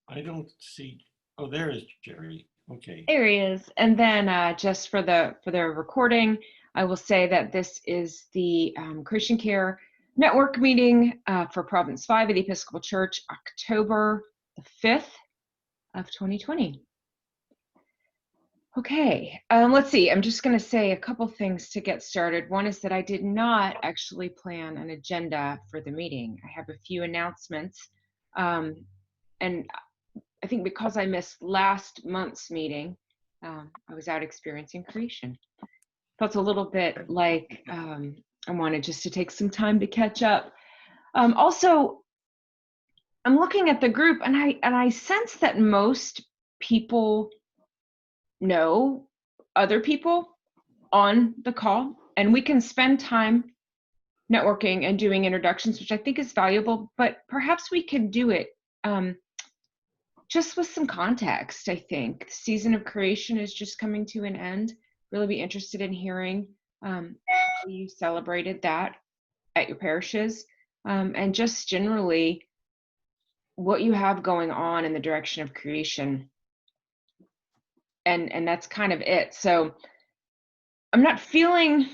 I don't see, oh, there is Jerry. Okay. There he is. And then just for the recording, I will say that this is the Christian Care Network meeting for Province 5 of the Episcopal Church, October the 5th of 2020. Okay, let's see. I'm just going to say a couple things to get started. One is that I did not actually plan an agenda for the meeting. I have a few announcements. And I think because I missed last month's meeting, I was out experiencing creation. Felt a little bit like I wanted just to take some time to catch up. Also, I'm looking at the group and I sense that most people know other people on the call, and we can spend time networking and doing introductions, which I think is valuable, but perhaps we can do it just with some context. I think the season of creation is just coming to an end. Really be interested in hearing how you celebrated that at your parishes, and just generally what you have going on in the direction of creation. And that's kind of it. So I'm not feeling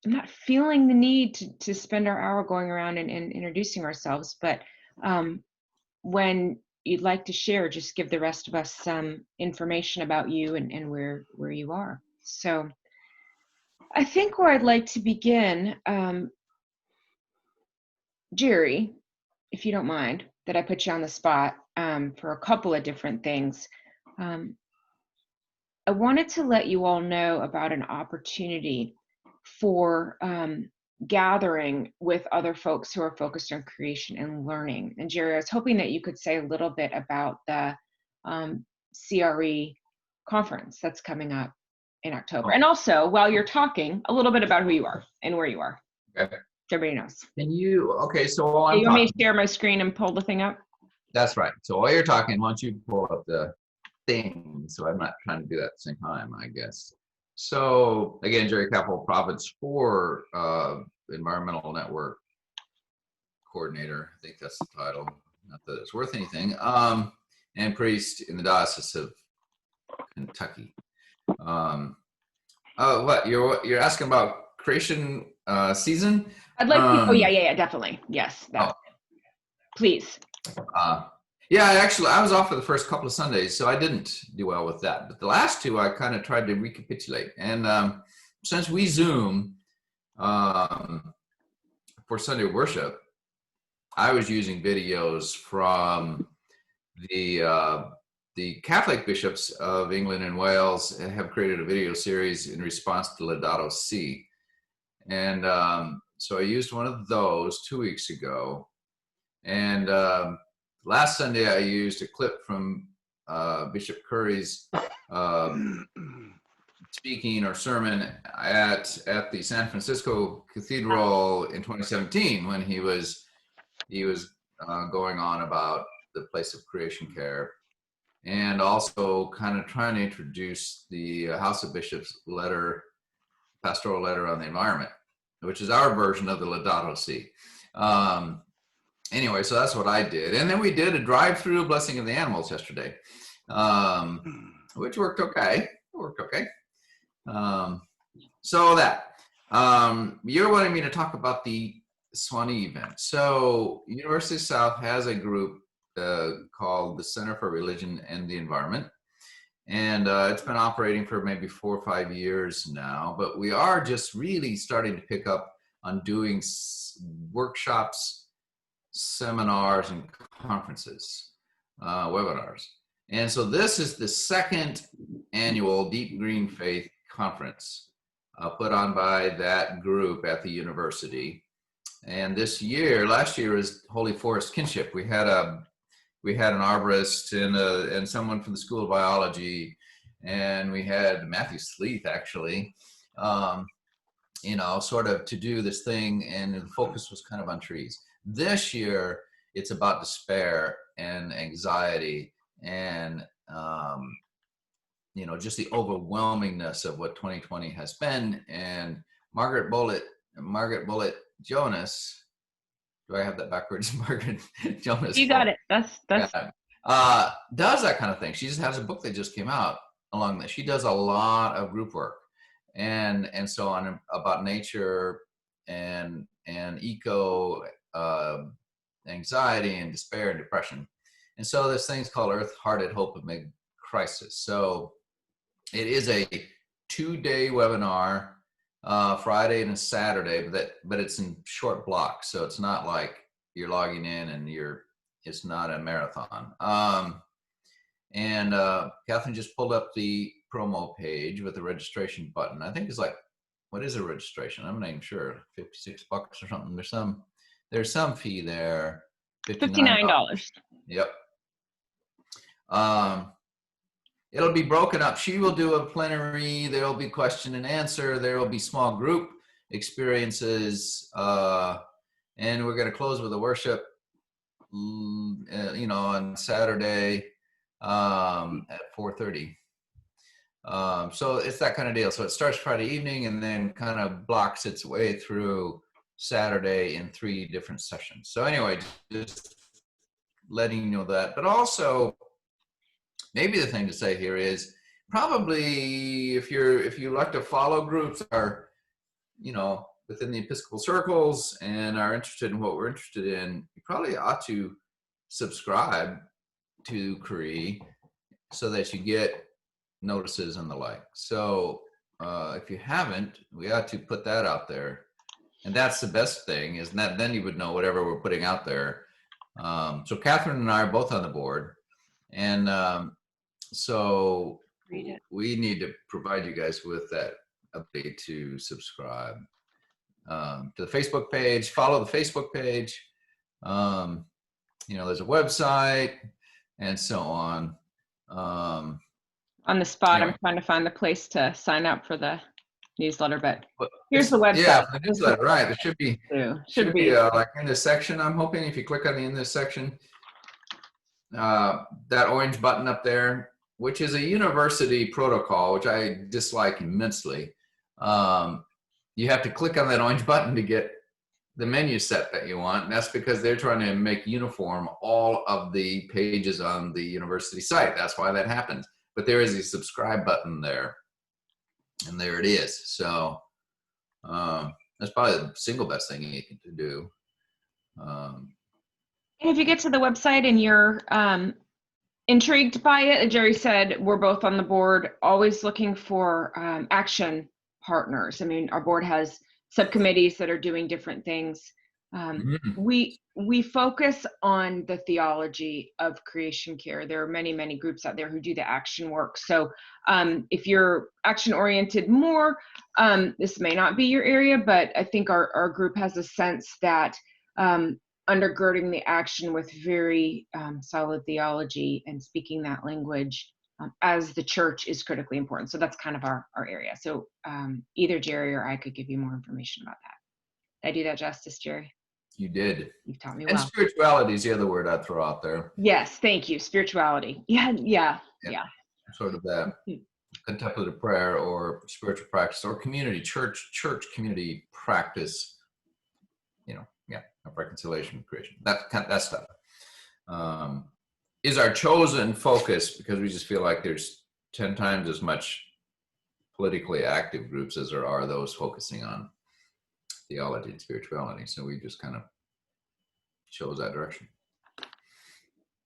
the need to spend our hour going around and introducing ourselves, but when you'd like to share, just give the rest of us some information about you and where you are. So I think where I'd like to begin, Jerry, if you don't mind that I put you on the spot for a couple of different things. I wanted to let you all know about an opportunity for gathering with other folks who are focused on creation and learning. And Jerry, I was hoping that you could say a little bit about the CRE conference that's coming up in October. And also, while you're talking, a little bit about who you are and where you are. Okay. Everybody knows. Can you, okay, so while I'm you want me to share my screen and pull the thing up? That's right. So while you're talking, why don't you pull up the thing, so I'm not trying to do that at the same time, I guess. So again, Jerry Capel, Province 4 Environmental Network Coordinator. I think that's the title. Not that it's worth anything. And priest in the Diocese of Kentucky. What you're asking about creation season? I'd like to. Oh yeah, definitely. Yes, that. Please. Yeah, actually, I was off for the first couple of Sundays, so I didn't do well with that. But the last two, I kind of tried to recapitulate. And since we Zoom for Sunday worship, I was using videos from the Catholic bishops of England and Wales have created a video series in response to Laudato Si. And so I used one of those 2 weeks ago. And last Sunday, I used a clip from Bishop Curry's speaking or sermon at the San Francisco Cathedral in 2017, when he was going on about the place of creation care, and also kind of trying to introduce the House of Bishops letter, pastoral letter on the environment, which is our version of the Laudato Si. Anyway, so that's what I did. And then we did a drive-through blessing of the animals yesterday, which worked okay. So that, you're wanting me to talk about the Swanee event. So University of South has a group called the Center for Religion and the Environment. And it's been operating for maybe 4 or 5 years now, but we are just really starting to pick up on doing workshops, seminars, and conferences, webinars. And so this is the second annual Deep Green Faith Conference put on by that group at the university. And last year was Holy Forest Kinship. We had an arborist and someone from the School of Biology, and we had Matthew Sleeth actually, sort of to do this thing, and the focus was kind of on trees. This year, it's about despair and anxiety and, just the overwhelmingness of what 2020 has been. And Margaret Bullitt Jonas do I have that backwards? Margaret Jonas. You got it. That's Yeah. Does that kind of thing. She just has a book that just came out along that. She does a lot of group work and so on about nature and eco anxiety and despair and depression. And so there's things called Earth Hearted Hope Amid Crisis. So it is a 2-day webinar, Friday and a Saturday, but it's in short blocks. So it's not like you're logging in and it's not a marathon. Catherine just pulled up the promo page with the registration button. I think it's like, what is a registration? I'm not even sure. $56 or something. There's some fee there. $59. Yep. It'll be broken up. She will do a plenary. There will be question and answer. There will be small group experiences. And we're going to close with a worship, on Saturday at 4:30. So it's that kind of deal. So it starts Friday evening and then kind of blocks its way through Saturday in 3 different sessions. So anyway, just letting you know that. But also, maybe the thing to say here is probably if you like to follow groups are, within the Episcopal circles and are interested in what we're interested in, you probably ought to subscribe to CRE so that you get notices and the like. So if you haven't, we ought to put that out there. And that's the best thing, is that then you would know whatever we're putting out there. So Catherine and I are both on the board. And so we need to provide you guys with that update to subscribe to the Facebook page, follow the Facebook page. There's a website and so on. On the spot, Anyway. I'm trying to find the place to sign up for the newsletter, but here's the website. Yeah, the newsletter, right. It should be like in this section. I'm hoping if you click on the in this section, that orange button up there, which is a university protocol, which I dislike immensely. You have to click on that orange button to get the menu set that you want. And that's because they're trying to make uniform all of the pages on the university site. That's why that happens. But there is a subscribe button there. And there it is. So that's probably the single best thing you can do. And if you get to the website and you're intrigued by it, Jerry said, we're both on the board, always looking for action partners. I mean, our board has subcommittees that are doing different things. We focus on the theology of creation care. There are many, many groups out there who do the action work. So if you're action oriented more, this may not be your area, but I think our group has a sense that undergirding the action with very solid theology and speaking that language as the church is critically important. So that's kind of our area. So either Jerry or I could give you more information about that. Did I do that justice, Jerry? You did. You've taught me and well. Spirituality is the other word I'd throw out there. Yes, thank you. Spirituality. Yeah. Sort of that contemplative prayer or spiritual practice or community, church community practice, of reconciliation and creation. That stuff is our chosen focus, because we just feel like there's 10 times as much politically active groups as there are those focusing on theology and spirituality. So we just kind of chose that direction.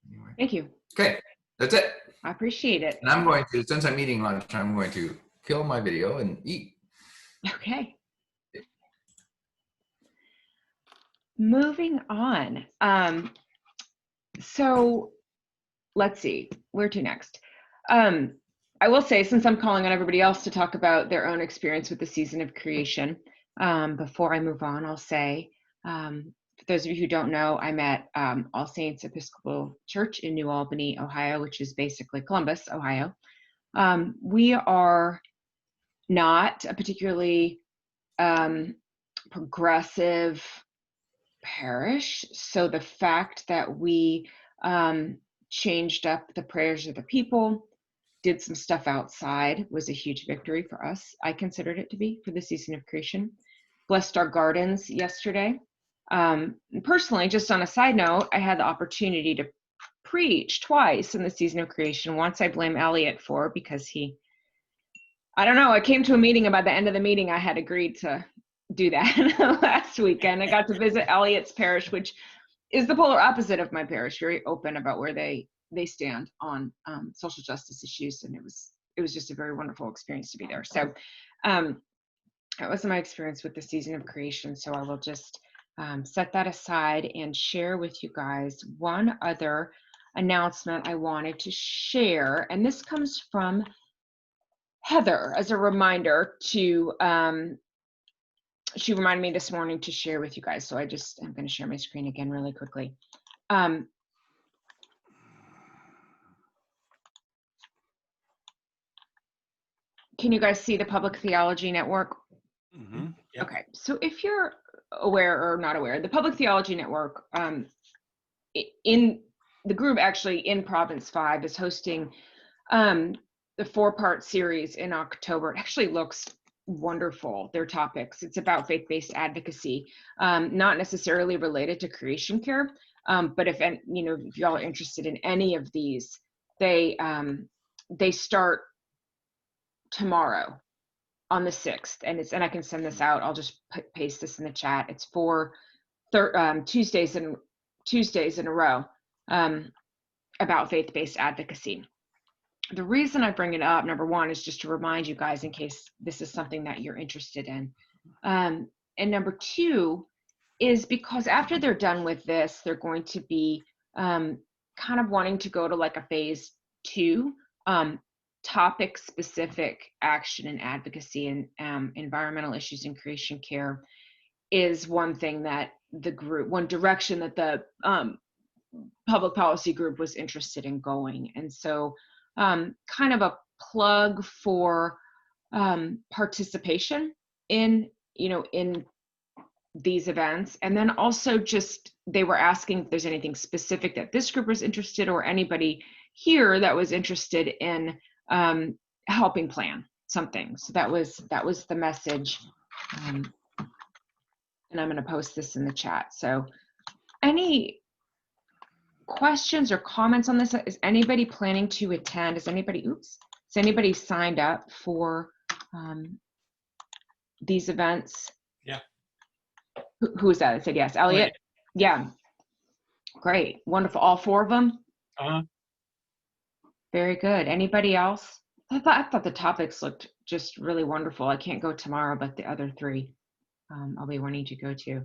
Anyway. Thank you. Okay, that's it. I appreciate it. And I'm going to, since I'm eating lunch, I'm going to kill my video and eat. Okay. Moving on. So let's see, where to next? I will say, since I'm calling on everybody else to talk about their own experience with the season of creation, before I move on, I'll say, for those of you who don't know, I'm at All Saints Episcopal Church in New Albany, Ohio, which is basically Columbus, Ohio. We are not a particularly progressive parish. So the fact that we changed up the prayers of the people, did some stuff outside, was a huge victory for us. I considered it to be, for the season of creation. Blessed our gardens yesterday. Personally, just on a side note, I had the opportunity to preach twice in the season of creation. Once I blame Elliot for, because I don't know, I came to a meeting, about the end of the meeting, I had agreed to do that last weekend. I got to visit Elliot's parish, which is the polar opposite of my parish, very open about where they stand on social justice issues. And it was just a very wonderful experience to be there. So that was my experience with the season of creation. So I will just set that aside and share with you guys one other announcement I wanted to share. And this comes from Heather as a reminder to, she reminded me this morning to share with you guys. So I'm going to share my screen again really quickly. Can you guys see the Public Theology Network? Mm-hmm. Yep. Okay, so if you're aware or not aware, the Public Theology Network in the group actually in Province 5 is hosting the 4-part series in October. It actually looks wonderful, their topics. It's about faith-based advocacy, not necessarily related to creation care, but if y'all are interested in any of these, they start tomorrow on the 6th, and I can send this out. I'll just paste this in the chat. It's for Tuesdays in a row about faith-based advocacy. The reason I bring it up, number one, is just to remind you guys in case this is something that you're interested in. And number two is because after they're done with this, they're going to be kind of wanting to go to like a phase 2, topic specific action and advocacy and environmental issues in creation care is one thing that one direction that the public policy group was interested in going. And so kind of a plug for participation in these events. And then also just, they were asking if there's anything specific that this group was interested, or anybody here that was interested in helping plan something. So that was the message. And I'm going to post this in the chat. So any questions or comments on this? Is anybody planning to attend? Is anybody signed up for these events? Yeah. Who is that? I said yes. Elliot? Yeah. Great. Wonderful. All 4 of them? Very good. Anybody else? I thought the topics looked just really wonderful. I can't go tomorrow, but the other 3 I'll be wanting to go to.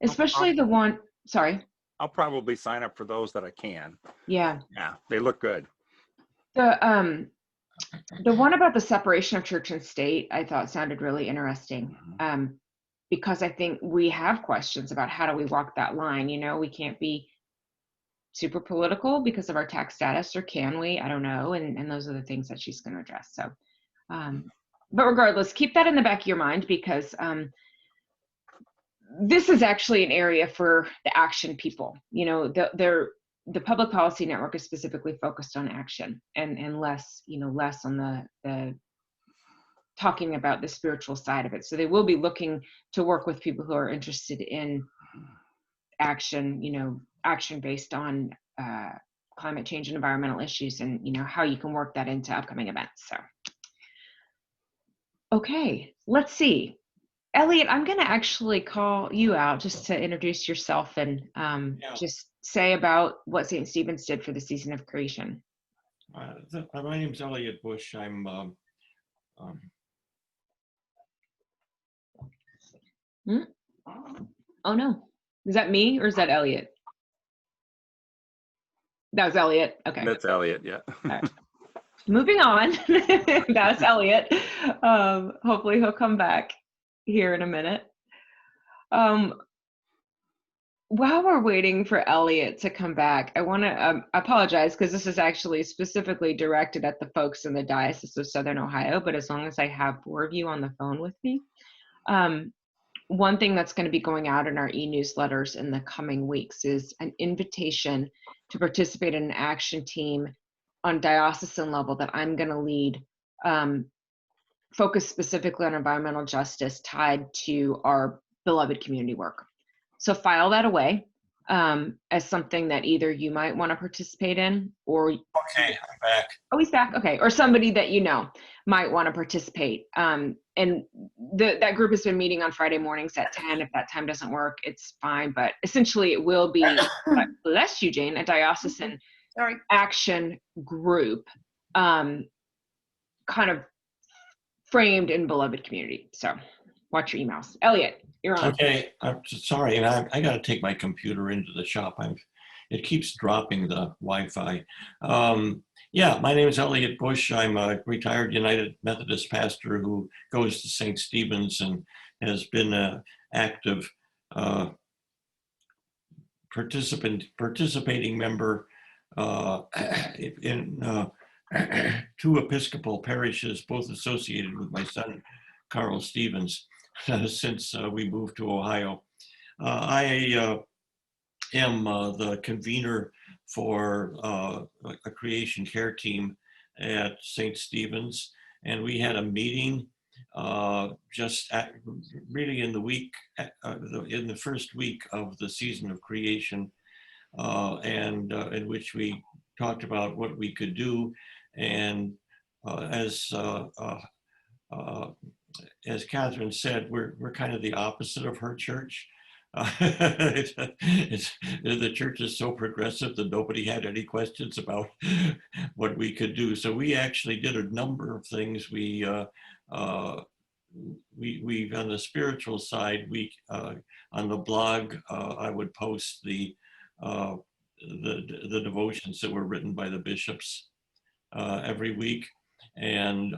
Especially the one, sorry. I'll probably sign up for those that I can. Yeah. Yeah, they look good. The one about the separation of church and state, I thought sounded really interesting. Because I think we have questions about how do we walk that line. We can't be super political because of our tax status, or can we? I don't know. And those are the things that she's going to address. So, but regardless, keep that in the back of your mind, because this is actually an area for the action people. The Public Policy Network is specifically focused on action and less on the talking about the spiritual side of it. So they will be looking to work with people who are interested in action, action based on climate change and environmental issues, and how you can work that into upcoming events. So, okay, let's see. Elliot, I'm going to actually call you out just to introduce yourself and just say about what St. Stephen's did for the season of creation. My name's Elliot Bush. I'm Oh no, is that me or is that Elliot? That was Elliot. Okay. That's Elliot, yeah. All right. Moving on. That's Elliot. Hopefully he'll come back here in a minute. While we're waiting for Elliot to come back, I want to apologize, because this is actually specifically directed at the folks in the Diocese of Southern Ohio, but as long as I have 4 of you on the phone with me, one thing that's going to be going out in our e-newsletters in the coming weeks is an invitation to participate in an action team on diocesan level that I'm going to lead, focused specifically on environmental justice tied to our beloved community work. So file that away as something that either you might want to participate in, or Okay, I'm back. oh, he's back. Okay, or somebody that you know might want to participate. And that group has been meeting on Friday mornings at 10. If that time doesn't work, it's fine. But essentially, it will be, bless you, Jane, a diocesan action group, kind of framed in beloved community. So watch your emails. Elliot, you're on. Okay, I'm sorry, and I got to take my computer into the shop. It keeps dropping the Wi-Fi. Yeah, my name is Elliot Bush. I'm a retired United Methodist pastor who goes to St. Stephen's and has been an active participating member in 2 Episcopal parishes, both associated with my son, Carl Stevens, since we moved to Ohio. I am the convener for a creation care team at St. Stephen's, and we had a meeting really in the week, in the first week of the season of creation, and in which we talked about what we could do, and as Catherine said, we're kind of the opposite of her church. The church is so progressive that nobody had any questions about what we could do. So we actually did a number of things. We on the spiritual side, on the blog, I would post the devotions that were written by the bishops every week, and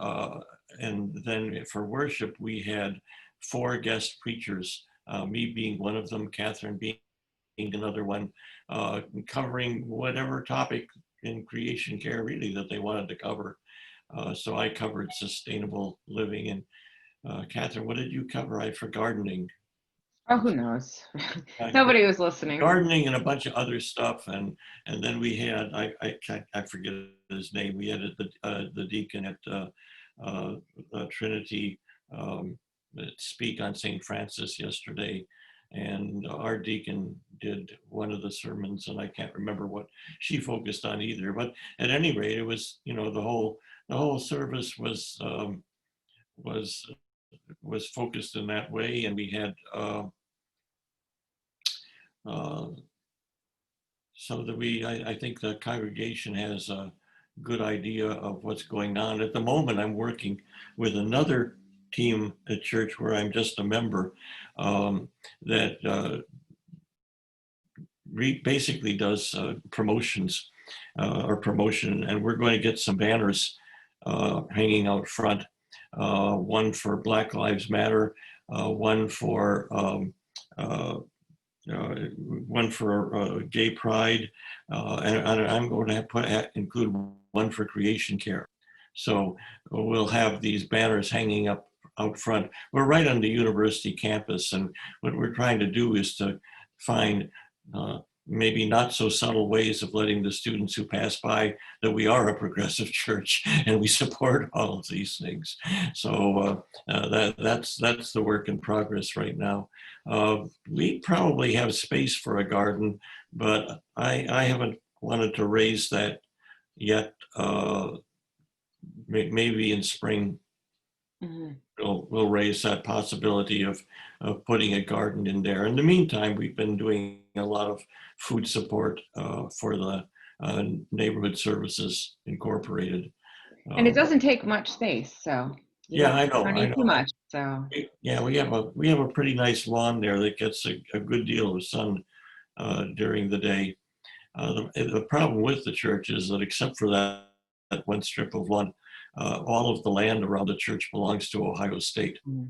then for worship we had 4 guest preachers. Me being one of them, Catherine being another one, covering whatever topic in creation care really that they wanted to cover. So I covered sustainable living, and Catherine, what did you cover? For gardening. Oh, who knows? Nobody was listening. Gardening and a bunch of other stuff, and then we had I forget his name. We had the deacon at Trinity speak on St. Francis yesterday, and our deacon did one of the sermons, and I can't remember what she focused on either. But at any rate, it was, you know, the whole service was focused in that way, and we had so that I think the congregation has a good idea of what's going on. At the moment, I'm working with another team at church where I'm just a member, that basically does promotions or promotion, and we're going to get some banners hanging out front. One for Black Lives Matter, one for Gay Pride, and I'm going to include one for creation care. So we'll have these banners hanging up out front. We're right on the university campus, and what we're trying to do is to find maybe not so subtle ways of letting the students who pass by that we are a progressive church and we support all of these things. So that's the work in progress right now. We probably have space for a garden, but I haven't wanted to raise that yet. Maybe in spring. Mm-hmm. We'll raise that possibility of putting a garden in there. In the meantime, we've been doing a lot of food support for the Neighborhood Services Incorporated. And it doesn't take much space, so yeah, I know. Don't need too much. So yeah, we have a pretty nice lawn there that gets a good deal of sun during the day. The problem with the church is that except for that one strip of lawn, all of the land around the church belongs to Ohio State. Mm.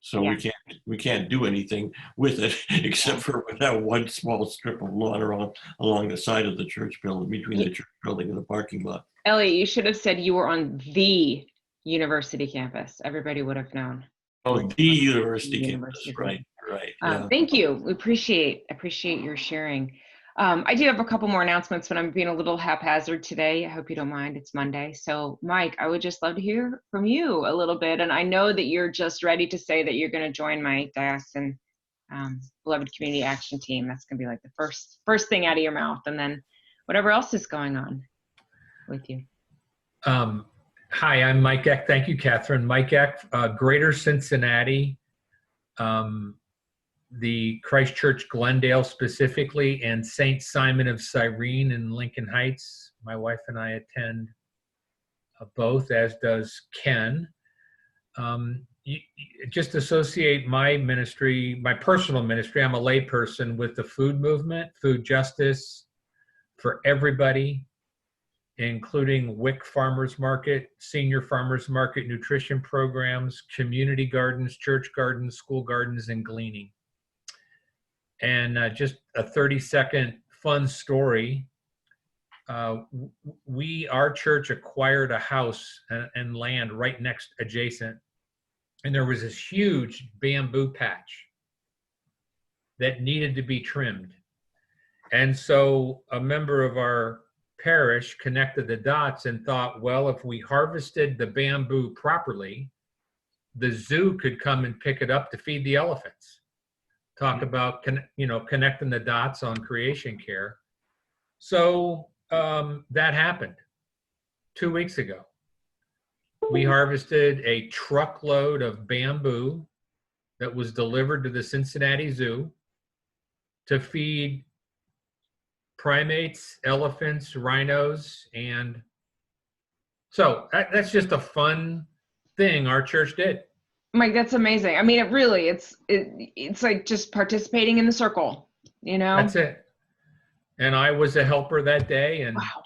So yeah. we can't do anything with it except for that one small strip of lawn along the side of the church building, between the church building and the parking lot. Elliot, you should have said you were on the university campus. Everybody would have known. Oh, the university campus, right. Yeah. Thank you. We appreciate your sharing. I do have a couple more announcements, but I'm being a little haphazard today. I hope you don't mind. It's Monday. So Mike, I would just love to hear from you a little bit. And I know that you're just ready to say that you're going to join my diocesan Beloved Community Action Team. That's going to be like the first thing out of your mouth, and then whatever else is going on with you. Hi, I'm Mike Eck. Thank you, Catherine. Mike Eck, Greater Cincinnati, the Christ Church Glendale specifically, and St. Simon of Cyrene in Lincoln Heights. My wife and I attend both, as does Ken. You just associate my ministry, my personal ministry, I'm a lay person, with the food movement, food justice for everybody, including WIC Farmers Market, Senior Farmers Market, nutrition programs, community gardens, church gardens, school gardens, and gleaning. And just a 30-second fun story. Our church acquired a house and land right adjacent. And there was this huge bamboo patch that needed to be trimmed. And so a member of our parish connected the dots and thought, well, if we harvested the bamboo properly, the zoo could come and pick it up to feed the elephants. Talk about connecting the dots on creation care. So that happened 2 weeks ago. We harvested a truckload of bamboo that was delivered to the Cincinnati Zoo to feed primates, elephants, rhinos, and so that's just a fun thing our church did. Mike, that's amazing. I mean, it's like just participating in the circle, That's it. And I was a helper that day, and wow.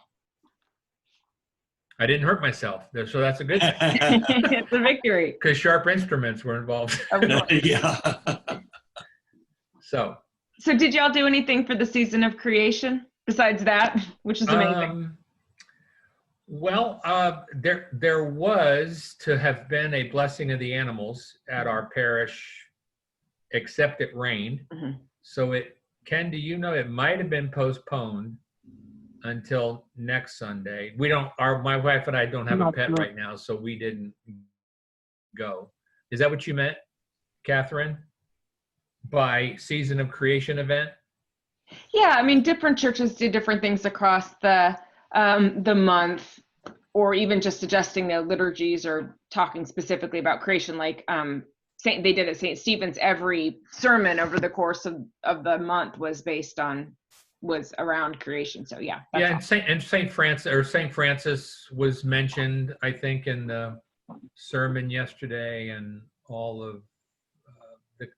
I didn't hurt myself, so that's a good thing. It's a victory. Because sharp instruments were involved. Yeah. So did y'all do anything for the season of creation besides that, which is amazing? Well, there was to have been a blessing of the animals at our parish, except it rained. Mm-hmm. So Ken, do you know it might have been postponed until next Sunday? My wife and I don't have a pet right now, so we didn't go. Is that what you meant, Catherine? By season of creation event? Yeah, I mean, different churches do different things across the month, or even just adjusting the liturgies or talking specifically about creation. Like they did at St. Stephen's, every sermon over the course of the month was around creation. So yeah. Yeah, and St. Francis was mentioned, I think, in the sermon yesterday, and all of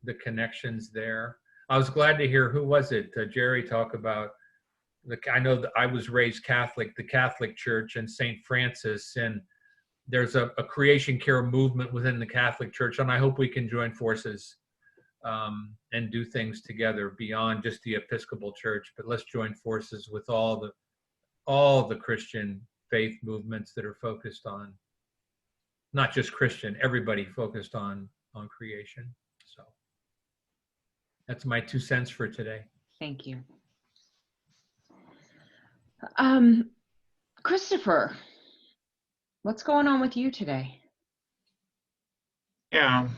the connections there. I was glad to hear, who was it? Jerry talk about I know that I was raised Catholic, the Catholic Church and St. Francis, and there's a creation care movement within the Catholic Church, and I hope we can join forces and do things together beyond just the Episcopal Church, but let's join forces with all the Christian faith movements that are focused on, not just Christian, everybody focused on creation. So that's my 2 cents for today. Thank you. Christopher, what's going on with you today? Yeah.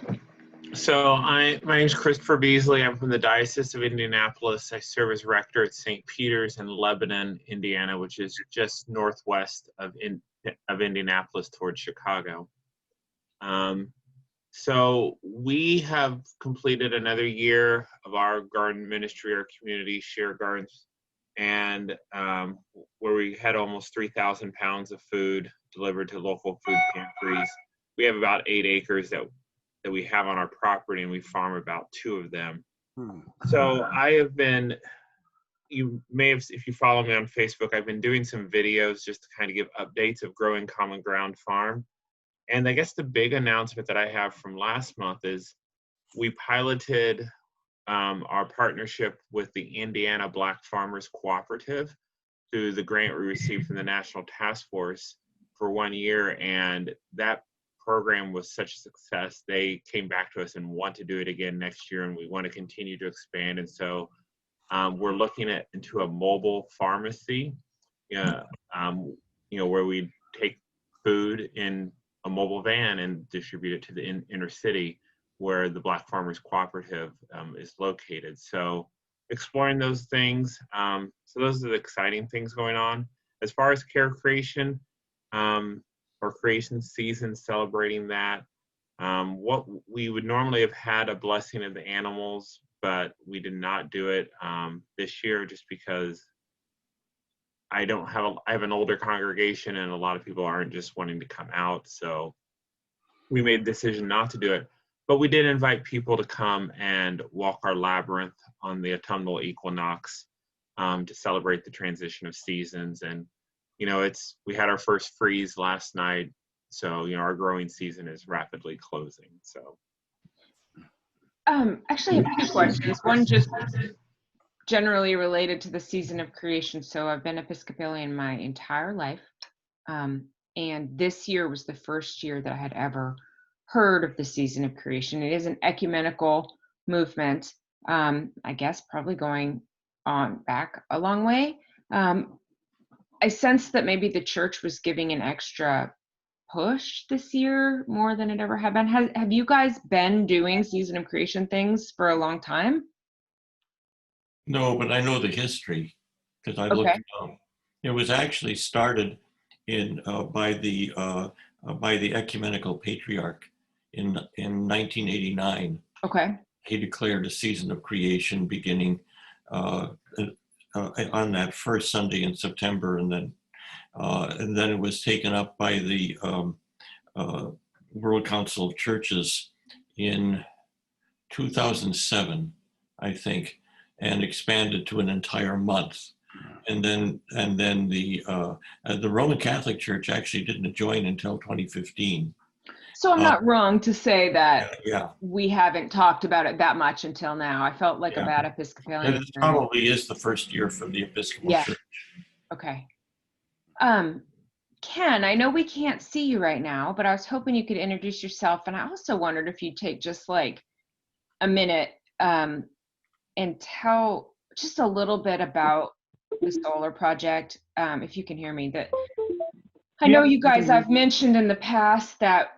So my name's Christopher Beasley. I'm from the Diocese of Indianapolis. I serve as rector at St. Peter's in Lebanon, Indiana, which is just northwest of Indianapolis towards Chicago. So we have completed another year of our garden ministry, our community share gardens, and where we had almost 3,000 pounds of food delivered to local food pantries. We have about 8 acres that we have on our property, and we farm about 2 of them. So I have been, you may have, if you follow me on Facebook, I've been doing some videos just to kind of give updates of Growing Common Ground Farm. And I guess the big announcement that I have from last month is we piloted our partnership with the Indiana Black Farmers Cooperative through the grant we received from the National Task Force for 1 year. And that program was such a success, they came back to us and want to do it again next year, and we want to continue to expand. And so we're looking into a mobile pharmacy, where we take food in a mobile van and distribute it to the inner city where the Black Farmers Cooperative is located. So exploring those things. So those are the exciting things going on. As far as care creation, or creation season, celebrating that. What we would normally have had a blessing of the animals, but we did not do it this year just because I have an older congregation and a lot of people aren't just wanting to come out. So we made the decision not to do it, but we did invite people to come and walk our labyrinth on the autumnal equinox to celebrate the transition of seasons. And, you know, we had our first freeze last night. So, you know, our growing season is rapidly closing. So. Actually, I have two questions. One just generally related to the season of creation. So I've been Episcopalian my entire life. And this year was the first year that I had ever heard of the season of creation. It is an ecumenical movement, I guess, probably going on back a long way. I sensed that maybe the church was giving an extra push this year more than it ever had been. Have you guys been doing season of creation things for a long time? No, but I know the history because I looked it up. It was actually started by the ecumenical patriarch in 1989. Okay. He declared a season of creation beginning on that first Sunday in September, and then it was taken up by the World Council of Churches in 2007, I think, and expanded to an entire month. And then the Roman Catholic Church actually didn't join until 2015. So I'm not wrong to say that Yeah. we haven't talked about it that much until now. I felt like a bad Episcopalian. And it probably is the first year for the Episcopal Church. Okay. Ken, I know we can't see you right now, but I was hoping you could introduce yourself. And I also wondered if you'd take just like a minute and tell just a little bit about the solar project, if you can hear me. That I know you guys, I've mentioned in the past that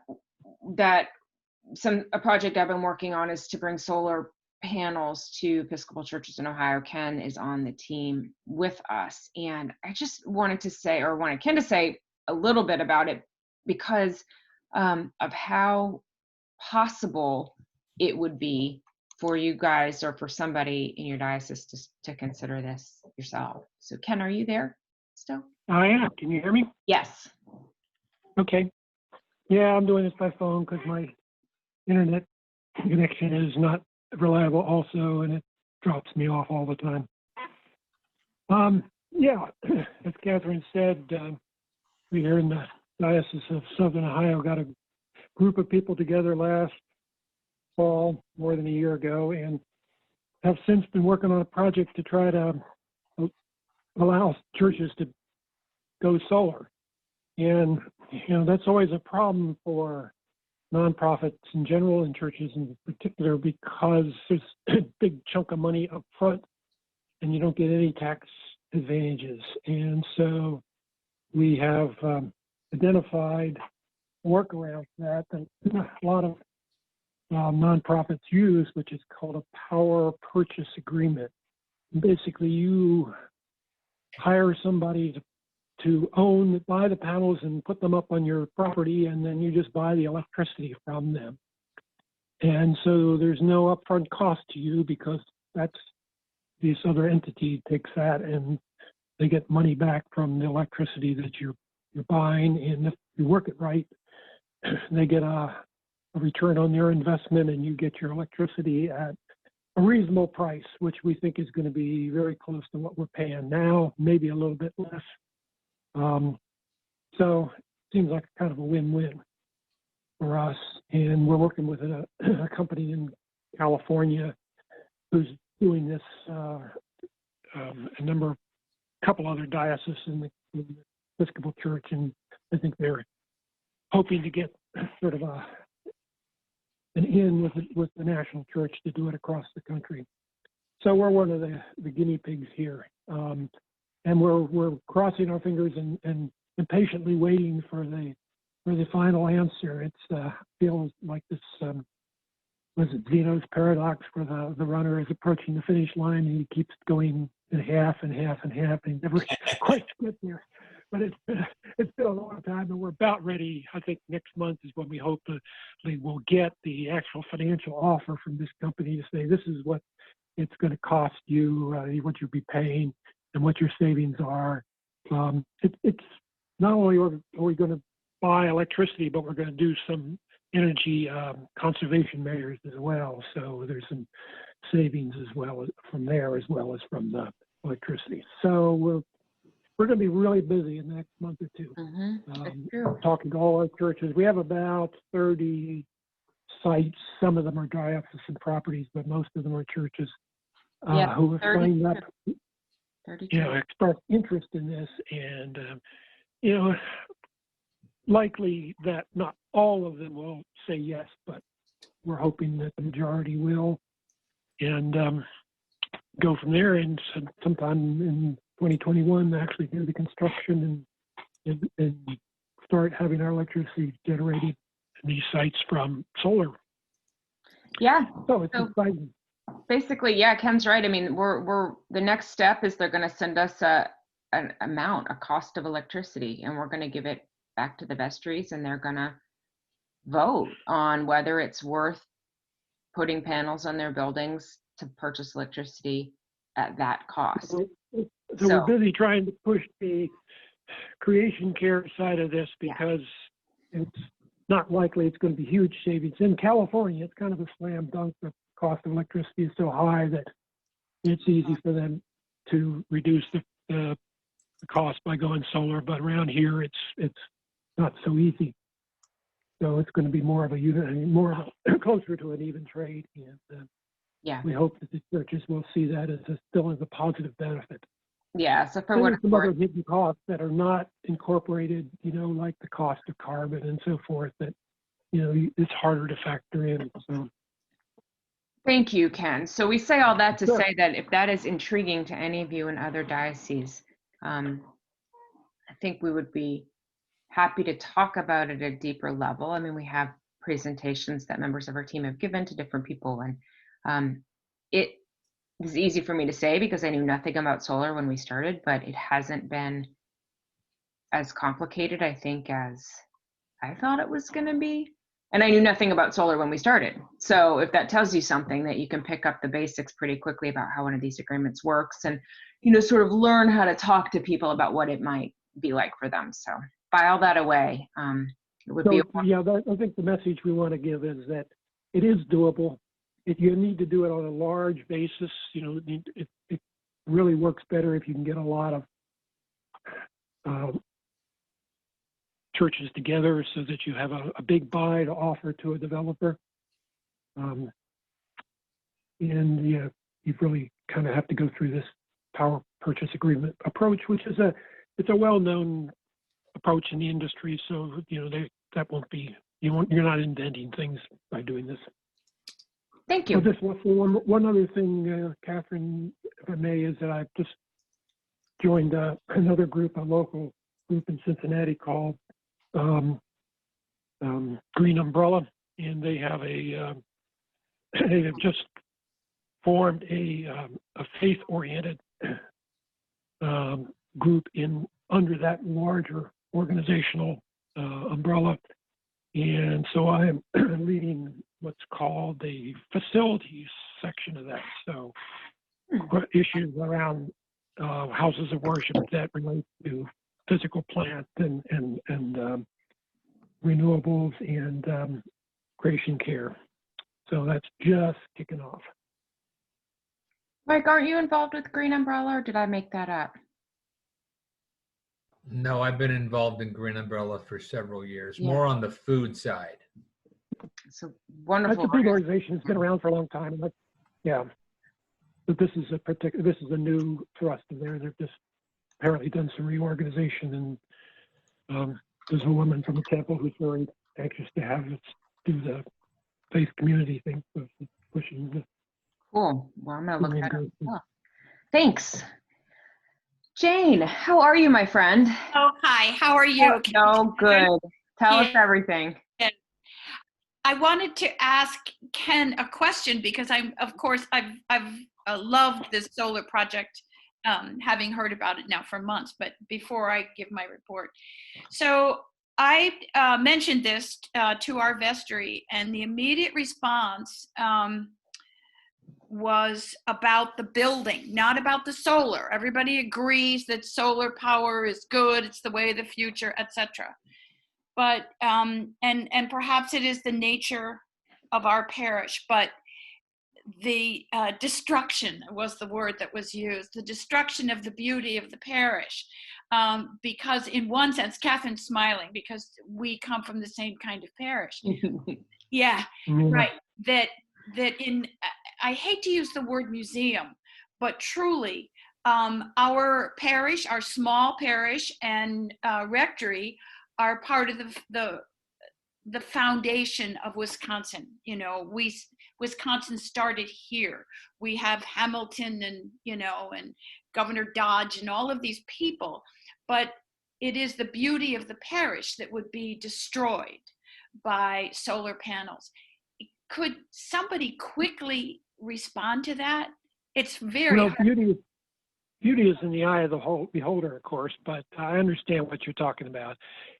a project I've been working on is to bring solar panels to Episcopal churches in Ohio. Ken is on the team with us. And I just wanted Ken to say a little bit about it because of how possible it would be for you guys or for somebody in your diocese to consider this yourself. So Ken, are you there still? I am. Can you hear me? Yes. Okay. Yeah, I'm doing this by phone because my internet connection is not reliable also, and it drops me off all the time. Yeah, as Catherine said, we here in the Diocese of Southern Ohio got a group of people together last fall, more than a year ago, and have since been working on a project to try to allow churches to go solar. And, you know, that's always a problem for nonprofits in general and churches in particular because there's a big chunk of money up front and you don't get any tax advantages. And so we have identified workarounds that a lot of nonprofits use, which is called a power purchase agreement. Basically, you hire somebody to buy the panels and put them up on your property, and then you just buy the electricity from them. And so there's no upfront cost to you because this other entity takes that and they get money back from the electricity that you're buying. And if you work it right, they get a return on their investment and you get your electricity at a reasonable price, which we think is going to be very close to what we're paying now, maybe a little bit less. So it seems like kind of a win-win for us. And we're working with a company in California who's doing this, a couple other dioceses in the Episcopal Church, and I think they're hoping to get sort of an in with the national church to do it across the country. So we're one of the guinea pigs here. And we're crossing our fingers and impatiently waiting for the final answer. It feels like this was it Zeno's paradox, where the runner is approaching the finish line and he keeps going in half and half and half and never quite get there. But it's been a long time, and we're about ready. I think next month is when we hopefully will get the actual financial offer from this company to say this is what it's going to cost you, what you'll be paying, and what your savings are. It's not only are we going to buy electricity, but we're going to do some energy conservation measures as well. So there's some savings as well from there, as well as from the electricity. So we're going to be really busy in the next month or two. Talking to all our churches. We have about 30 sites. Some of them are diocesan properties, but most of them are churches who have signed up, expressed interest in this. And, likely that not all of them will say yes, but we're hoping that the majority will. And go from there, and sometime in 2021 actually do the construction and start having our electricity generated in these sites from solar. Yeah. So it's exciting. Basically, yeah, Ken's right. I mean, we're the next step is they're going to send us a cost of electricity, and we're going to give it back to the vestries, and they're going to vote on whether it's worth putting panels on their buildings to purchase electricity at that cost. So we're busy trying to push the creation care side of this, because it's not likely it's going to be huge savings. In California, it's kind of a slam dunk. The cost of electricity is so high that it's easy for them to reduce the cost by going solar. But around here, it's not so easy. So it's going to be more of a closer to an even trade. And we hope that the churches will see that still as a positive benefit. Yeah, so for what some other hidden costs that are not incorporated, like the cost of carbon and so forth, that it's harder to factor in. So. Thank you, Ken. So we say all that to say that if that is intriguing to any of you in other dioceses, I think we would be happy to talk about it at a deeper level. I mean, we have presentations that members of our team have given to different people, and it is easy for me to say because I knew nothing about solar when we started, but it hasn't been as complicated, I think, as I thought it was going to be. And I knew nothing about solar when we started. So if that tells you something, that you can pick up the basics pretty quickly about how one of these agreements works, and sort of learn how to talk to people about what it might be like for them. So file that away. It would be I think the message we want to give is that it is doable. You need to do it on a large basis. It really works better if you can get a lot of churches together, so that you have a big buy to offer to a developer. And you really kind of have to go through this power purchase agreement approach, which is it's a well-known approach in the industry. So that won't be you're not inventing things by doing this. Thank you. Just one other thing, Catherine, if I may, is that I've just joined another group, a local group in Cincinnati called Green Umbrella, and they have they have just formed a faith-oriented group under that larger organizational umbrella. And so I am leading what's called the facilities section of that. So issues around houses of worship that relate to physical plant and renewables and creation care. So that's just kicking off. Mike, aren't you involved with Green Umbrella, or did I make that up? No, I've been involved in Green Umbrella for several years, more on the food side. It's a wonderful. That's a big organization. It's been around for a long time. But this is a new thrust of theirs. They've just apparently done some reorganization, and there's a woman from the temple who's very anxious to have us do the faith community thing, so pushing the. Cool. Well, I'm gonna look that up. Oh, thanks. Jane, how are you, my friend? Oh, hi. How are you? Oh, good. Tell us everything. I wanted to ask Ken a question because I've loved this solar project, having heard about it now for months. But before I give my report, so I mentioned this to our vestry, and the immediate response was about the building, not about the solar. Everybody agrees that solar power is good; it's the way of the future, etc. But and perhaps it is the nature of our parish, but the destruction was the word that was used, the destruction of the beauty of the parish. Because in one sense, Catherine's smiling because we come from the same kind of parish. Yeah, right. That in, I hate to use the word museum, but truly our parish, our small parish and rectory are part of the foundation of Wisconsin. You know, Wisconsin started here. We have Hamilton and, you know, and Governor Dodge and all of these people, but it is the beauty of the parish that would be destroyed by solar panels. Could somebody quickly respond to that? It's very Well, hard. beauty is in the eye of the beholder, of course, but I understand what you're talking about.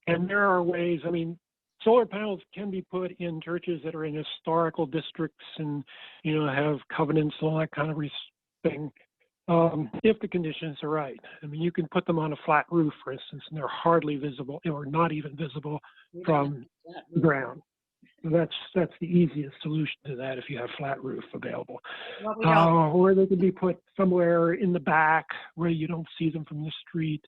And there are ways, I mean, solar panels can be put in churches that are in historical districts and, you know, have covenants and all that kind of thing, if the conditions are right. I mean, you can put them on a flat roof, for instance, and they're hardly visible or not even visible from the ground. So that's the easiest solution to that if you have flat roof available. Well, we don't. Or they can be put somewhere in the back where you don't see them from the street.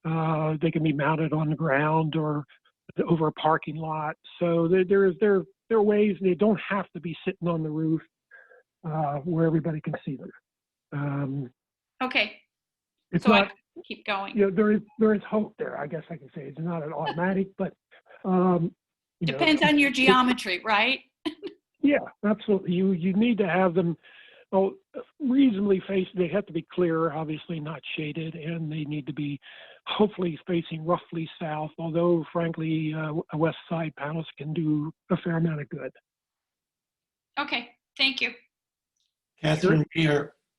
They can be mounted on the ground or over a parking lot. So there are ways. They don't have to be sitting on the roof where everybody can see them. Okay, It's so not. I keep going. You know, there is hope there. I guess I can say it's not an automatic, but you know, Depends on your geometry, right? yeah, absolutely. You need to have them reasonably faced. They have to be clear, obviously not shaded, and they need to be hopefully facing roughly south, although frankly, west side panels can do a fair amount of good. Okay, thank you. Catherine,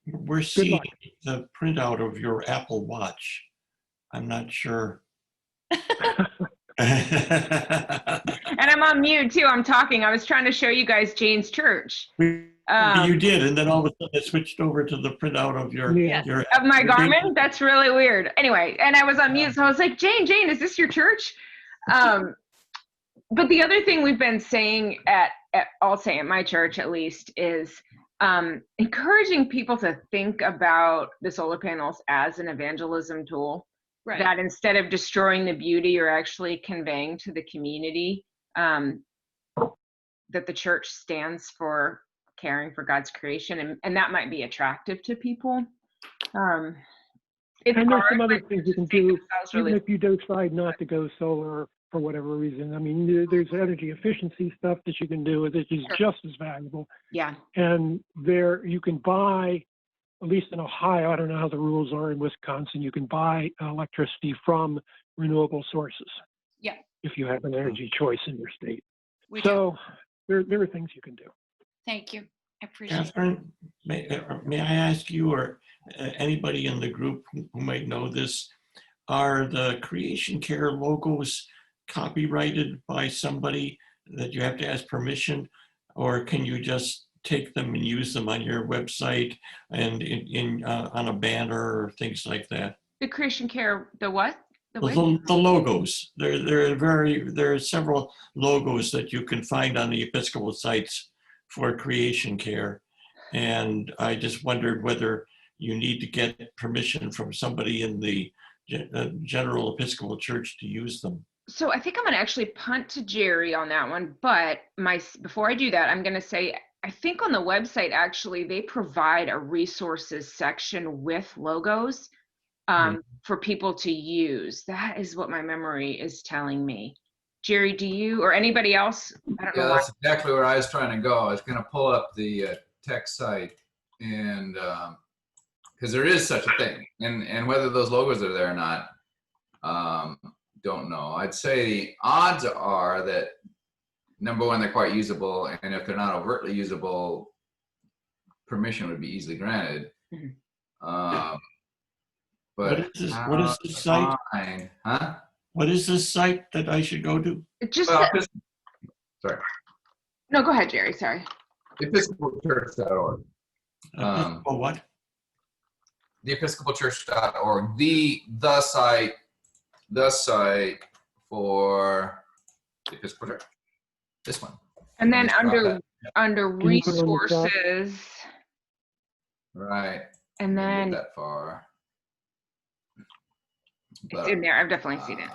we're seeing luck. the printout of your Apple Watch. I'm not sure. And I'm on mute too. I'm talking. I was trying to show you guys Jane's church. You did, and then all of a sudden it switched over to the printout of your Of my Garmin. That's really weird. Anyway, and I was on mute, so I was like, Jane, is this your church? But the other thing we've been saying I'll say at my church at least, is encouraging people to think about the solar panels as an evangelism tool. Right. That instead of destroying the beauty, you're actually conveying to the community that the church stands for caring for God's creation, and that might be attractive to people. And there's some other things you can do, even if you decide not to go solar for whatever reason. I mean, there's energy efficiency stuff that you can do that is just as valuable. Yeah. And there you can buy, at least in Ohio, I don't know how the rules are in Wisconsin, you can buy electricity from renewable sources. Yeah. If you have an energy choice in your state. We do. There are things you can do. Thank you. I appreciate it. Catherine, may I ask you or anybody in the group who might know this, are the Creation Care logos copyrighted by somebody that you have to ask permission, or can you just take them and use them on your website and on a banner or things like that? The Creation Care, the what? The logos. There are several logos that you can find on the Episcopal sites for Creation Care. And I just wondered whether you need to get permission from somebody in the General Episcopal Church to use them. So I think I'm going to actually punt to Jerry on that one. But before I do that, I'm going to say, I think on the website, actually, they provide a resources section with logos for people to use. That is what my memory is telling me. Jerry, do you or anybody else? I don't know. That's exactly where I was trying to go. I was going to pull up the tech site, and because there is such a thing, and whether those logos are there or not, don't know. I'd say the odds are that number one, they're quite usable, and if they're not overtly usable, permission would be easily granted. Mhm. But What is this site? fine, huh? What is this site that I should go to? It just, Well, sorry, no, go ahead, Jerry, sorry. Episcopalchurch.org. Oh, what? The Episcopalchurch.org. The site for the Episcopal Church. This one. And then Just drop under Can you put it on the top? resources, Right. and Didn't then get that far. it's in there. I've definitely seen it.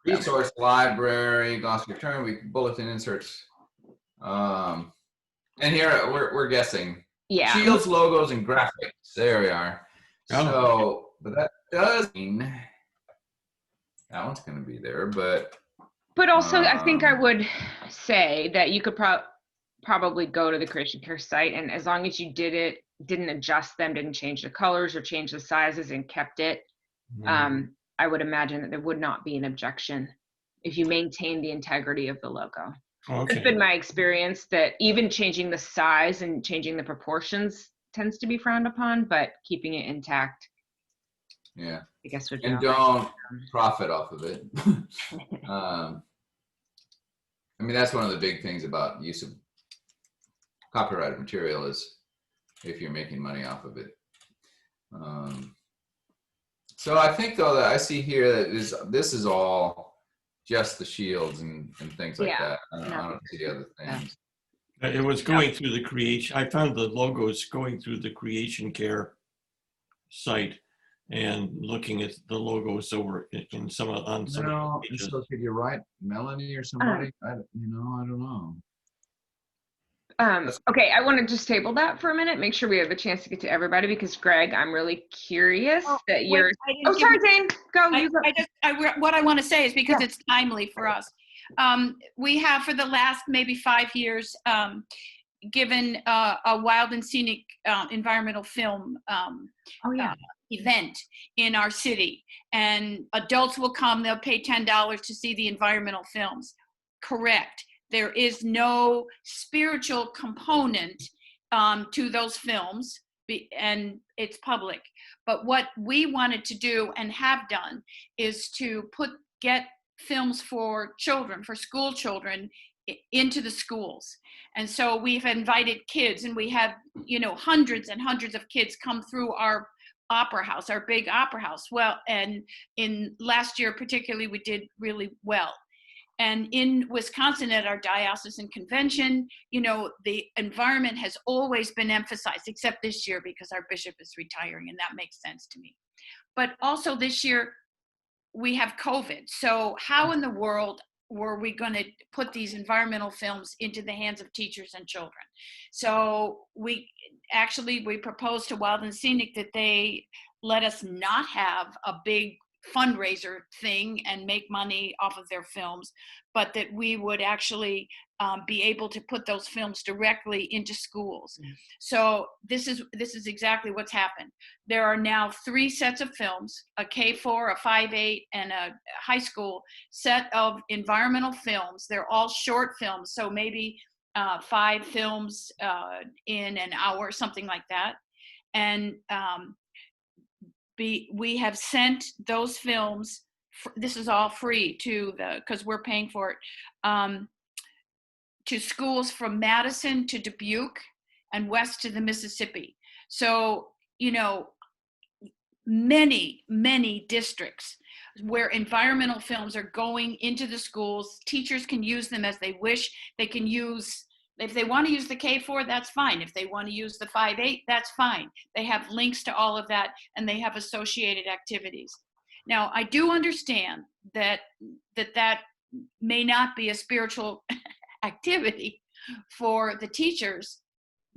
Resource library, glossary term, bulletin inserts. And here we're guessing. Yeah. Shields, logos, and graphics. There we are. Oh. So, but that does mean that one's going to be there, but But also, I think I Um, would say that you could probably go to the Christian Care site, and as long as you didn't adjust them, didn't change the colors or change the sizes, and kept it, I would imagine that there would not be an objection if you maintain the integrity of the logo. It's Okay. been my experience that even changing the size and changing the proportions tends to be frowned upon, but keeping it intact, yeah. I guess, would be And all right. don't profit off of it. I mean, that's one of the big things about use of copyrighted material is if you're making money off of it. So I think though that I see here that this is all just the shields and things like Yeah, that. I don't see other things. It was going through the creation. I found the logos going through the Creation Care site and looking at the logos over in some of on some of No, the pages. so could you write Melanie or somebody? I don't know. Okay, I want to just table that for a minute, make sure we have a chance to get to everybody, because Greg, I'm really curious that you're. Wait, I didn't Oh, give sorry, you- Jane. Go. You go. what I want to say is because Yeah. it's timely for us. We have for the last maybe 5 years given a wild and scenic environmental film Oh yeah. event in our city, and adults will come. They'll pay $10 to see the environmental films. Correct. There is no spiritual component to those films, and it's public. But what we wanted to do and have done is to get films for children, for school children, into the schools. And so we've invited kids, and we have, hundreds and hundreds of kids come through our opera house, our big opera house. Well, and in last year particularly, we did really well. And in Wisconsin at our diocesan convention, the environment has always been emphasized, except this year because our bishop is retiring, and that makes sense to me. But also this year, we have COVID. So how in the world were we going to put these environmental films into the hands of teachers and children? So we proposed to Wild and Scenic that they let us not have a big fundraiser thing and make money off of their films, but that we would actually be able to put those films directly into schools. So this is exactly what's happened. There are now 3 sets of films: a K4, a 5/8, and a high school set of environmental films. They're all short films, so maybe 5 films in an hour, something like that. And we have sent those films, this is all free because we're paying for it, to schools from Madison to Dubuque and west to the Mississippi. So, many, many districts where environmental films are going into the schools. Teachers can use them as they wish. They can use, if they want to use the K4, that's fine. If they want to use the 5/8, that's fine. They have links to all of that, and they have associated activities. Now, I do understand that may not be a spiritual activity for the teachers,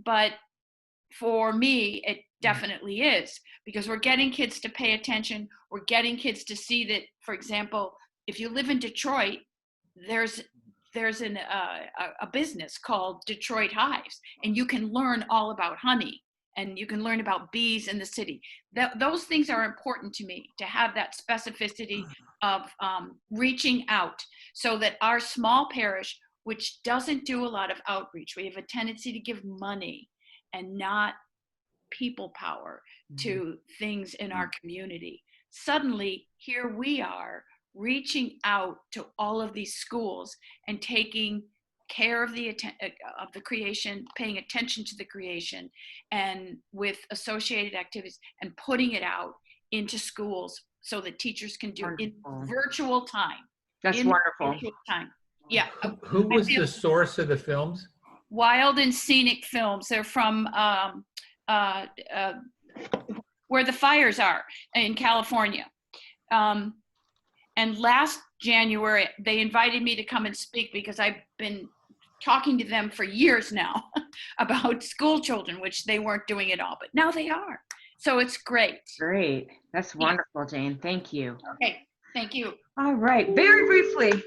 but for me, it definitely is, because we're getting kids to pay attention. We're getting kids to see that, for example, if you live in Detroit, there's a business called Detroit Hives, and you can learn all about honey, and you can learn about bees in the city. Those things are important to me, to have that specificity of reaching out, so that our small parish which doesn't do a lot of outreach. We have a tendency to give money and not people power to things in our community. Suddenly, here we are reaching out to all of these schools and taking care of the creation, paying attention to the creation, and with associated activities, and putting it out into schools so that teachers can do in virtual time. That's in wonderful. virtual time. Yeah. Who was the source of the films? Wild and Scenic Films. They're from where the fires are in California. And last January, they invited me to come and speak because I've been talking to them for years now about school children, which they weren't doing at all, but now they are. So it's great. Great. That's wonderful, Jane. Thank you. Okay, thank you. All right. Very briefly,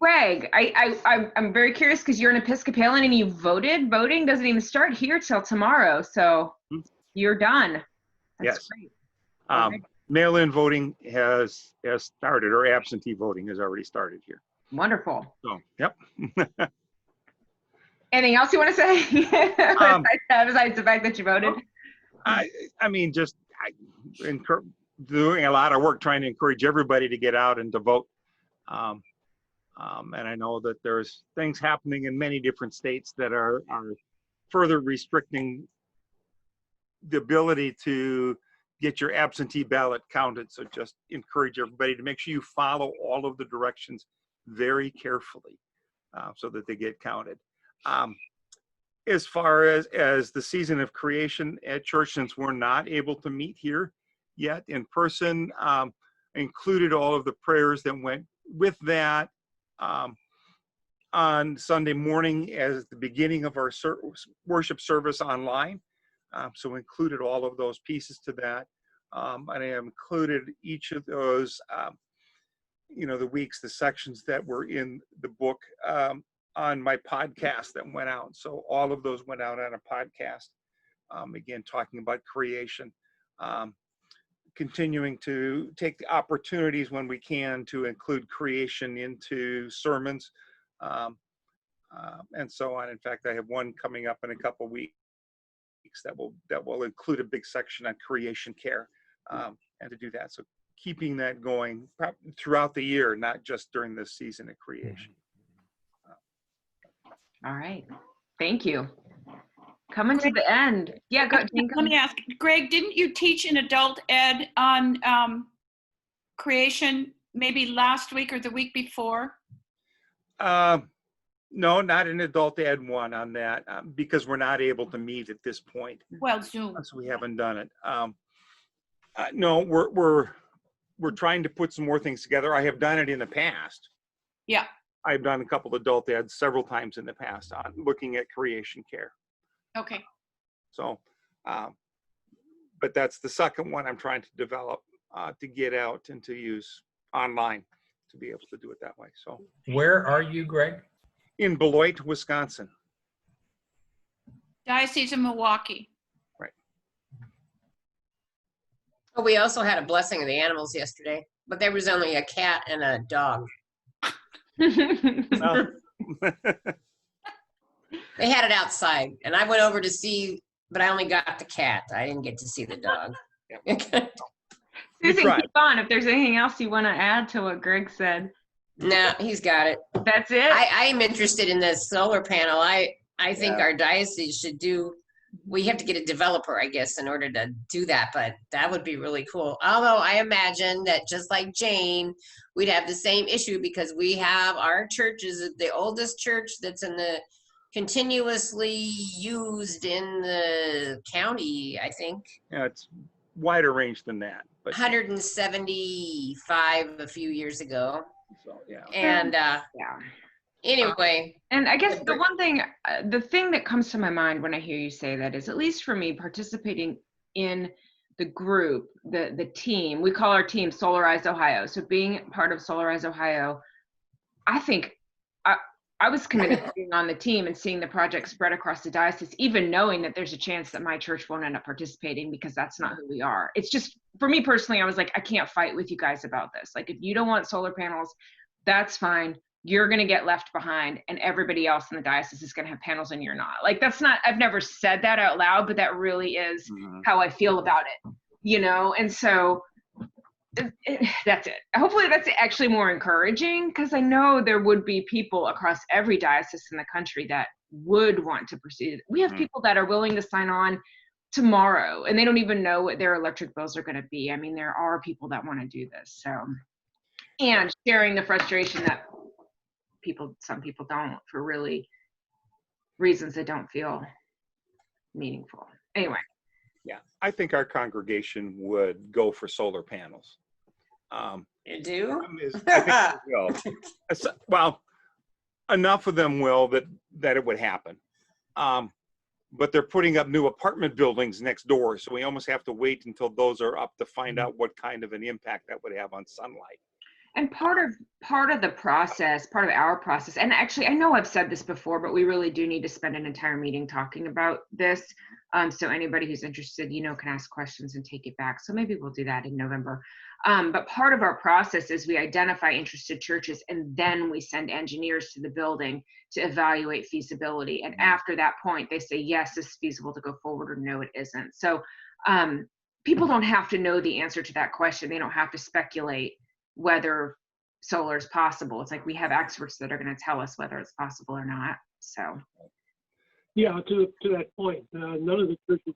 Greg, I'm very curious because you're an Episcopalian and you voted. Voting doesn't even start here till tomorrow, so you're done. That's Yes. great. Mail-in voting has started, or absentee voting has already started here. Wonderful. So, yep. Anything else you want to say besides the fact that you voted? I mean, just doing a lot of work trying to encourage everybody to get out and to vote. And I know that there's things happening in many different states that are further restricting the ability to get your absentee ballot counted. So just encourage everybody to make sure you follow all of the directions very carefully so that they get counted. As far as the season of creation at church, since we're not able to meet here yet in person, included all of the prayers that went with that on Sunday morning as the beginning of our worship service online. So included all of those pieces to that. And I have included each of those, the weeks, the sections that were in the book on my podcast that went out. So all of those went out on a podcast, again, talking about creation, continuing to take the opportunities when we can to include creation into sermons, and so on. In fact, I have one coming up in a couple of weeks that will include a big section on creation care, and to do that. So keeping that going throughout the year, not just during this season of creation. All right. Thank you. Coming to the end. Yeah, go. Let me ask, Greg, didn't you teach in adult ed on creation maybe last week or the week before? No, not in adult ed one on that, because we're not able to meet at this point. Well, Zoom. So we haven't done it. No, we're trying to put some more things together. I have done it in the past. Yeah. I've done a couple of adult eds several times in the past on looking at creation care. Okay. So, but that's the second one I'm trying to develop to get out and to use online to be able to do it that way. So, where are you, Greg? In Beloit, Wisconsin. Diocese of Milwaukee. Right. Well, we also had a blessing of the animals yesterday, but there was only a cat and a dog. Well, They had it outside, and I went over to see, but I only got the cat. I didn't get to see the dog. Susan, keep on. If there's anything else you want to add to what Greg said. No, he's got it. That's it? I am interested in this solar panel. I think our diocese should do, we have to get a developer, I guess, in order to do that, but that would be really cool. Although I imagine that just like Jane, we'd have the same issue because we have our church is the oldest church that's in the continuously used in the county, I think. yeah, it's wider range than that. But 175 a few years ago. so yeah. And Yeah. anyway, And I guess the one thing, the thing that comes to my mind when I hear you say that is, at least for me, participating in the group, the team, we call our team Solarize Ohio. So being part of Solarize Ohio, I think I was committed to being on the team and seeing the project spread across the diocese, even knowing that there's a chance that my church won't end up participating because that's not who we are. It's just, for me personally, I was like, I can't fight with you guys about this. Like, if you don't want solar panels, that's fine. you're going to get left behind and everybody else in the diocese is going to have panels and you're not. Like, that's not, I've never said that out loud, but that really is how I feel about it, you know? And so that's it. Hopefully that's actually more encouraging, because I know there would be people across every diocese in the country that would want to proceed. We have people that are willing to sign on tomorrow and they don't even know what their electric bills are going to be. I mean, there are people that want to do this. So, and sharing the frustration that some people don't, for really reasons that don't feel meaningful. Anyway. Yeah, I think our congregation would go for solar panels. You do? I think they will. Well, enough of them will that it would happen. But they're putting up new apartment buildings next door, so we almost have to wait until those are up to find out what kind of an impact that would have on sunlight. And part of the process, part of our process, and actually I know I've said this before, but we really do need to spend an entire meeting talking about this. So anybody who's interested, you know, can ask questions and take it back. So maybe we'll do that in November. But part of our process is we identify interested churches and then we send engineers to the building to evaluate feasibility. And after that point, they say, yes, this is feasible to go forward, or no, it isn't. So people don't have to know the answer to that question. They don't have to speculate whether solar is possible. It's like we have experts that are going to tell us whether it's possible or not. So, yeah, to that point, none of the churches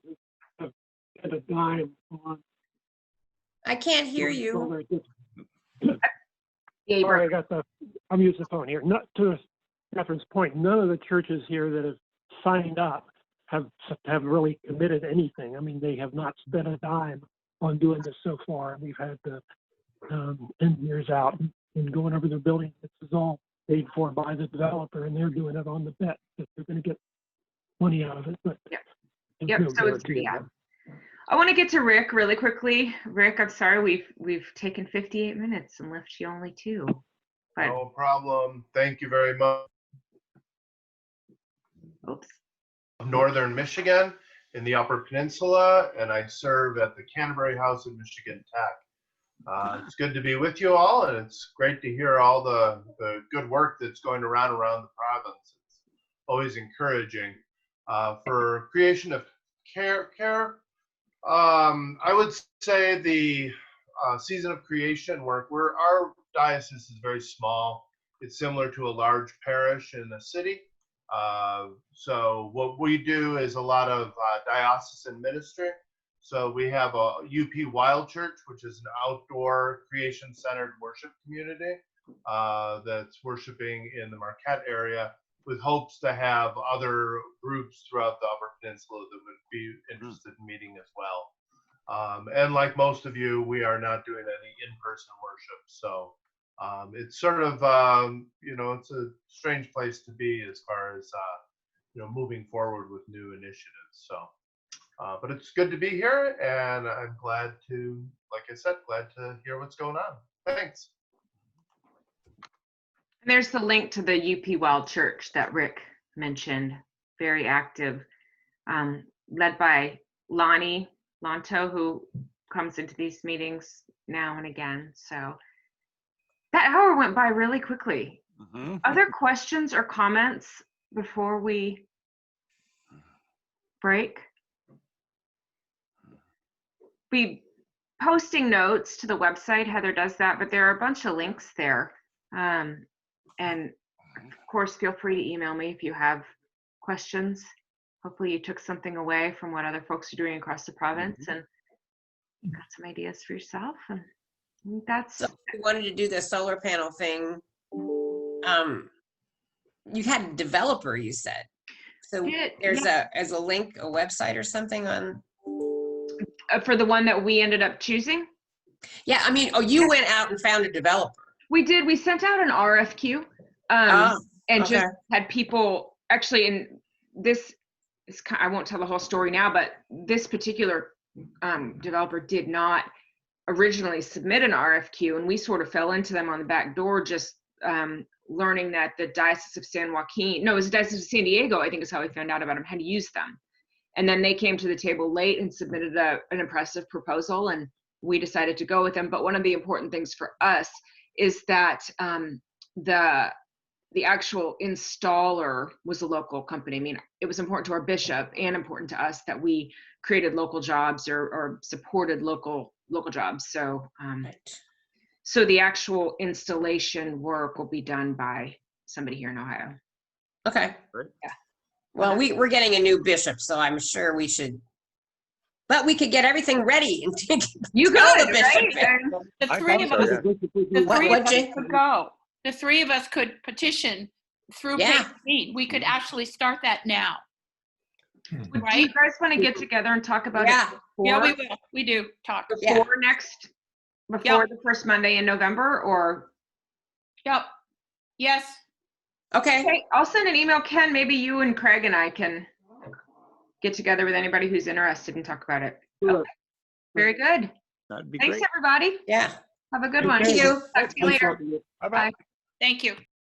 have had a dime on. I can't hear you. Solar. yeah, Sorry, I'm using the phone here. Not to Catherine's point, none of the churches here that have signed up have really committed anything. I mean, they have not spent a dime on doing this so far. We've had the engineers out and going over their building. This is all paid for by the developer, and they're doing it on the bet that they're going to get money out of it. But yep. So it's, yeah. I want to get to Rick really quickly. Rick, I'm sorry we've taken 58 minutes and left you only 2. But, no problem. Thank you very much. Oops. Northern Michigan in the Upper Peninsula, and I serve at the Canterbury House of Michigan Tech. It's good to be with you all, and it's great to hear all the good work that's going around the province. It's always encouraging. For creation of care, I would say the season of creation work, our diocese is very small. It's similar to a large parish in the city. So what we do is a lot of diocesan ministry. So we have a UP Wild Church, which is an outdoor creation-centered worship community that's worshiping in the Marquette area, with hopes to have other groups throughout the Upper Peninsula that would be interested in meeting as well. And like most of you, we are not doing any in-person worship. So it's sort of, it's a strange place to be as far as, moving forward with new initiatives. So. But it's good to be here, and I'm glad to hear what's going on. Thanks. And there's the link to the UP Wild Church that Rick mentioned, very active, led by Lonnie Lanto, who comes into these meetings now and again. So that hour went by really quickly. Other questions or comments before we break? Be posting notes to the website. Heather does that, but there are a bunch of links there. And of course, feel free to email me if you have questions. Hopefully you took something away from what other folks are doing across the province and got some ideas for yourself. And that's. So if you wanted to do the solar panel thing, you had a developer, you said. So there's a link, a website or something on. For the one that we ended up choosing? Yeah, I mean, you went out and found a developer. We did. We sent out an RFQ and just had people, actually, and this is, I won't tell the whole story now, but this particular developer did not originally submit an RFQ, and we sort of fell into them on the back door, just learning that the Diocese of San Diego, I think is how we found out about them, had used them. And then they came to the table late and submitted an impressive proposal, and we decided to go with them. But one of the important things for us is that the the actual installer was a local company. I mean, it was important to our bishop and important to us that we created local jobs or supported local jobs. So, Right. so the actual installation work will be done by somebody here in Ohio. Okay. Great. Yeah. Well, we're getting a new bishop, so I'm sure we should. But we could get everything ready and You tell could, the bishop. right? The I three thought of so, us, yeah. the What- three what, of us Jay? could go. The three of us could petition through Yeah. page 8. We could actually start that now, Do you right? guys want to get together and talk about Yeah. it Yeah, we before, will. We do talk. Yeah. before the first Monday in November, or? Yep. Yes. Okay. Okay, I'll send an email. Ken, maybe you and Craig and I can get together with anybody who's interested and talk about it. Sure. Okay. Very good. That'd be Thanks, great. everybody. Yeah. Have a good one. Thank you. Talk to you later. Thank you. Bye-bye. Bye. Thank you.